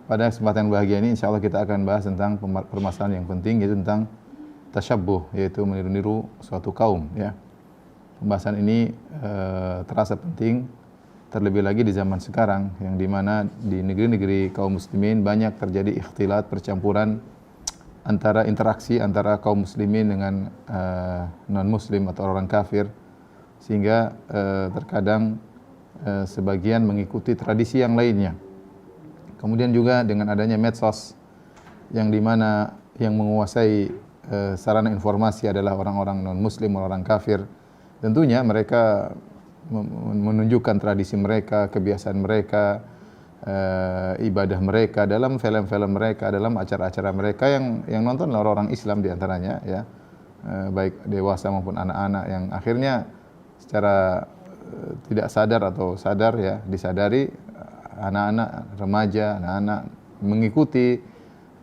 pada kesempatan bahagia ini insyaallah kita akan bahas tentang permasalahan yang penting, yaitu tentang tasyabbuh, yaitu meniru-niru suatu kaum, ya. Pembahasan ini terasa penting, terlebih lagi di zaman sekarang yang dimana di negeri-negeri kaum muslimin banyak terjadi ikhtilat, percampuran antara interaksi antara kaum muslimin dengan non-muslim atau orang kafir, sehingga terkadang sebagian mengikuti tradisi yang lainnya. Kemudian juga dengan adanya medsos yang dimana yang menguasai sarana informasi adalah orang-orang non-muslim, orang kafir. Tentunya mereka menunjukkan tradisi mereka, kebiasaan mereka, ibadah mereka dalam film-film mereka, dalam acara-acara mereka yang nonton orang-orang Islam di antaranya, ya, baik dewasa maupun anak-anak, yang akhirnya secara tidak sadar atau sadar, ya, disadari anak-anak remaja, anak-anak mengikuti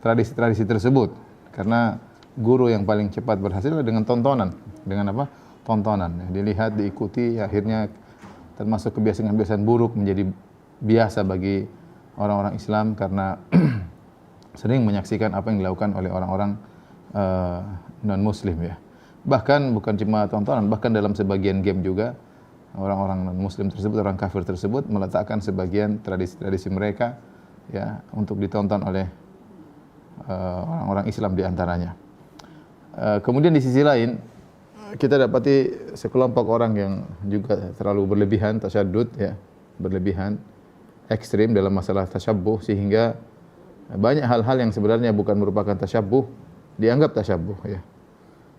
tradisi-tradisi tersebut, karena guru yang paling cepat berhasil dengan tontonan, dengan apa? Tontonan, ya, dilihat, diikuti, akhirnya termasuk kebiasaan-kebiasaan buruk menjadi biasa bagi orang-orang Islam karena sering menyaksikan apa yang dilakukan oleh orang-orang non-muslim, ya. Bahkan bukan cuma tontonan, bahkan dalam sebagian game juga orang-orang non-muslim tersebut, orang kafir tersebut meletakkan sebagian tradisi-tradisi mereka, ya, untuk ditonton oleh orang-orang Islam di antaranya. Kemudian di sisi lain kita dapati sekelompok orang yang juga terlalu berlebihan, tasyaddud, ya, berlebihan, ekstrim dalam masalah tasyabbuh, sehingga banyak hal-hal yang sebenarnya bukan merupakan tasyabbuh dianggap tasyabbuh, ya.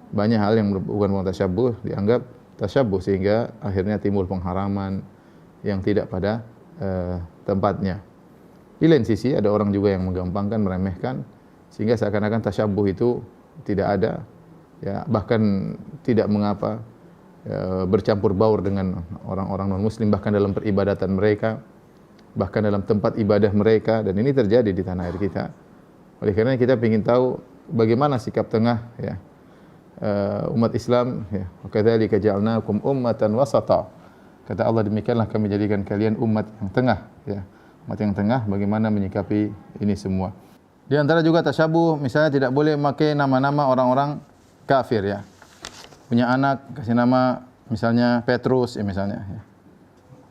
Banyak hal yang bukan tasyabbuh dianggap tasyabbuh, sehingga akhirnya timbul pengharaman yang tidak pada tempatnya. Di lain sisi ada orang juga yang menggampangkan, meremehkan, sehingga seakan-akan tasyabbuh itu tidak ada, ya, bahkan tidak mengapa bercampur baur dengan orang-orang non-muslim, bahkan dalam peribadatan mereka, bahkan dalam tempat ibadah mereka, dan ini terjadi di tanah air kita. Oleh karena kita ingin tahu bagaimana sikap tengah, ya, umat Islam, ya. Wa kadzalika ja'alnakum ummatan wasata. Kata Allah, demikianlah kami jadikan kalian umat yang tengah, ya. Umat yang tengah bagaimana menyikapi ini semua. Di antara juga tasyabuh, misalnya tidak boleh memakai nama-nama orang-orang kafir, ya. Punya anak kasih nama misalnya Petrus, ya, misalnya, ya.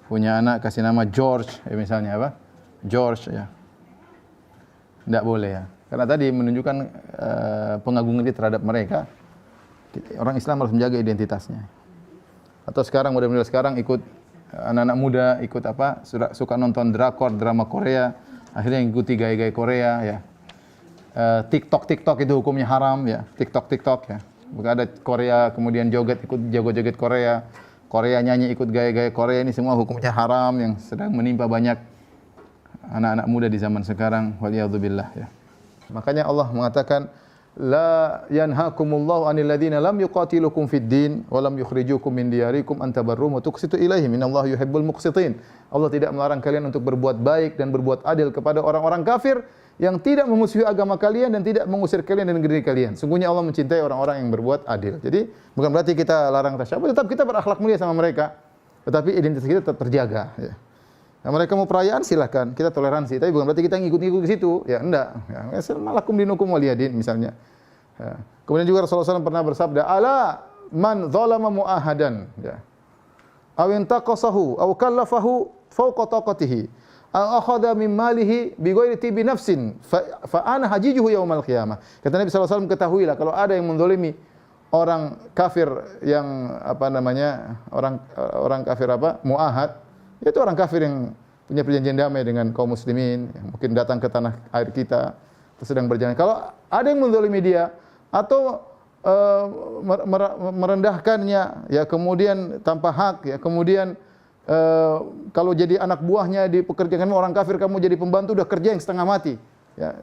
Punya anak kasih nama George, ya, misalnya apa? George, ya. Tidak boleh, ya. Karena tadi menunjukkan pengagungan dia terhadap mereka. Orang Islam harus menjaga identitasnya. Atau sekarang, mudah-mudahan sekarang ikut anak-anak muda ikut apa? Suka nonton drakor, drama Korea, akhirnya ikuti gaya-gaya Korea, ya. TikTok itu hukumnya haram, ya. TikTok, ya. Bukan ada Korea kemudian joget, ikut joget-joget Korea. Korea nyanyi ikut gaya-gaya Korea, ini semua hukumnya haram yang sedang menimpa banyak anak-anak muda di zaman sekarang, waliyadzubillah, ya. Makanya Allah mengatakan la yanhaakumullahu 'anil ladzina lam yuqatilukum fid din wa lam yukhrijukum min diyarikum an tabarrum wa tuqsitu ilaihim innallaha yuhibbul muqsitin. Allah tidak melarang kalian untuk berbuat baik dan berbuat adil kepada orang-orang kafir yang tidak memusuhi agama kalian dan tidak mengusir kalian dari negeri kalian. Sungguhnya Allah mencintai orang-orang yang berbuat adil. Jadi bukan berarti kita larang tasyabbuh, tetap kita berakhlak mulia sama mereka, tetapi identitas kita tetap terjaga, ya. Nah, mereka mau perayaan silakan, kita toleransi, tapi bukan berarti kita ngikut-ngikut ke situ, ya, enggak. Ya, malakum dinukum waliyadin misalnya. Ya. Kemudian juga Rasulullah SAW pernah bersabda, ala man zalama mu'ahadan, ya. Aw intaqasahu aw kallafahu fawqa taqatihi aw akhadha min malihi bi ghairi tibi nafsin fa ana hajijuhu yaumal qiyamah. Kata Nabi SAW, ketahuilah kalau ada yang menzalimi orang kafir yang apa namanya? Orang kafir apa? Muahad. Itu orang kafir yang punya perjanjian damai dengan kaum muslimin, yang mungkin datang ke tanah air kita, sedang berjalan. Kalau ada yang menzalimi dia atau merendahkannya, ya, kemudian tanpa hak, ya, kemudian kalau jadi anak buahnya di pekerjaan orang kafir, kamu jadi pembantu udah kerja yang setengah mati, ya,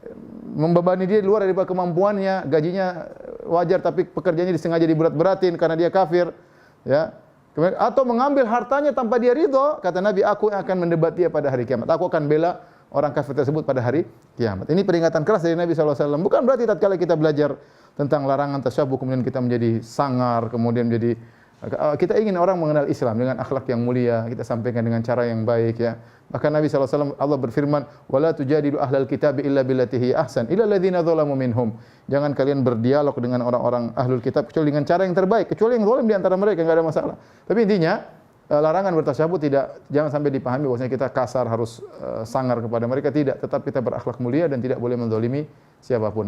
membebani dia di luar daripada kemampuannya, gajinya wajar tapi pekerjaannya disengaja diberat-beratin karena dia kafir, ya. Atau mengambil hartanya tanpa dia ridho, kata Nabi, aku akan mendebat dia pada hari kiamat. Aku akan bela orang kafir tersebut pada hari kiamat. Ini peringatan keras dari Nabi SAW. Bukan berarti tatkala kita belajar tentang larangan tasyabbuh kemudian kita menjadi sangar, kemudian menjadi Kita ingin orang mengenal Islam dengan akhlak yang mulia, kita sampaikan dengan cara yang baik ya. Bahkan Nabi SAW Allah berfirman, "Wala tujadilu ahlal kitab illa billati hiya ahsan, illa alladziina dzalamu minhum." Jangan kalian berdialog dengan orang-orang ahlul kitab kecuali dengan cara yang terbaik, kecuali yang zalim di antara mereka enggak ada masalah. Tapi intinya larangan bertasyabuh jangan sampai dipahami bahwasanya kita kasar harus sangar kepada mereka, tidak, tetap kita berakhlak mulia dan tidak boleh menzalimi siapapun.